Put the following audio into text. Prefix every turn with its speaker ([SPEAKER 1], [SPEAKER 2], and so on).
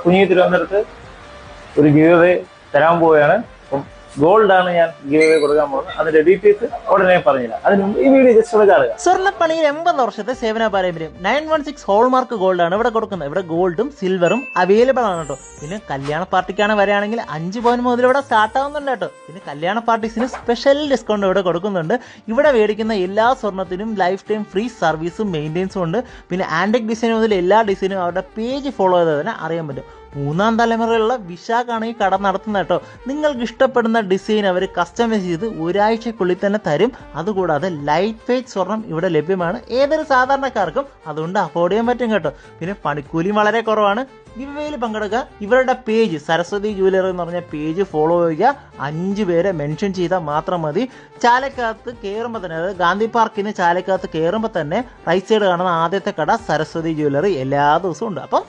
[SPEAKER 1] കുഞ്ഞി തിരുവനന്തപുരത്ത് ഒരു ഗിവ് അവേ തരാൻ പോവുകയാണ്. അപ്പം ഗോൾഡാണ് ഞാൻ ഗിവ് അവേ കൊടുക്കാൻ പോകുന്നത്. അതിന്റെ ഡീറ്റെയിൽസ് ഉടനെ പറഞ്ഞില്ല. അതിന് മുമ്പ് ഈ വീഡിയോ ജസ്റ്റ് ഒന്ന് കാണുക.
[SPEAKER 2] സ്വർണ്ണപ്പണിയിൽ 80 വർഷത്തെ സേവന പാരമ്പര്യം 916 ഹോൾമാർക്ക് ഗോൾഡാണ് ഇവിടെ കൊടുക്കുന്നത്. ഇവിടെ ഗോൾഡും സിൽവറും അവൈലബിൾ ആണ് കേട്ടോ. പിന്നെ കല്യാണ പാർട്ടിക്കാണ് വരികയാണെങ്കിൽ 5 പവൻ മുതൽ ഇവിടെ സ്റ്റാർട്ട് ആവുന്നുണ്ട് കേട്ടോ. പിന്നെ കല്യാണ പാർട്ടീസിന് സ്പെഷ്യൽ ഡിസ്കൗണ്ട് ഇവിടെ കൊടുക്കുന്നുണ്ട്. ഇവിടെ മേടിക്കുന്ന എല്ലാ സ്വർണ്ണത്തിനും ലൈഫ് ടൈം ഫ്രീ സർവീസും മെയിൻ്റെനൻസും ഉണ്ട്. പിന്നെ ആൻറ്റിക് ഡിസൈൻ മുതൽ എല്ലാ ഡിസൈനും അവരുടെ പേജ് ഫോളോ ചെയ്താൽ തന്നെ അറിയാൻ പറ്റും. 3ാം തലമുറയിലുള്ള വിശാഖാണ് ഈ കട നടത്തുന്നത് കേട്ടോ. നിങ്ങൾക്ക് ഇഷ്ടപ്പെടുന്ന ഡിസൈൻ അവർ കസ്റ്റമൈസ് ചെയ്ത് ഒരാഴ്ചക്കുള്ളിൽ തന്നെ തരും. അതുകൂടാതെ ലൈറ്റ് വെയ്റ്റ് സ്വർണം ഇവിടെ ലഭ്യമാണ് ഏതൊരു സാധാരണക്കാർക്കും, അതുകൊണ്ട് അഫോർഡ് ചെയ്യാൻ പറ്റും കേട്ടോ. പിന്നെ പണിക്കൂലിയും വളരെ കുറവാണ്. ഗിവ്വേയിൽ പങ്കെടുക്കുക. ഇവരുടെ പേജ് സരസ്വതി ജുവലറി എന്ന് പറഞ്ഞ പേജ് ഫോളോ ചെയ്യുക. 5 പേരെ മെൻഷൻ ചെയ്താൽ മാത്രം മതി. ചാലക്കകത്ത് കയറുമ്പോൾ തന്നെ, അതായത് ഗാന്ധി പാർക്കിന് ചാലക്കകത്ത് കയറുമ്പോൾ തന്നെ റൈറ്റ് സൈഡ് കാണുന്ന ആദ്യത്തെ കട സരസ്വതി ജുവലറി എല്ലാ ദിവസവും ഉണ്ട്. അപ്പം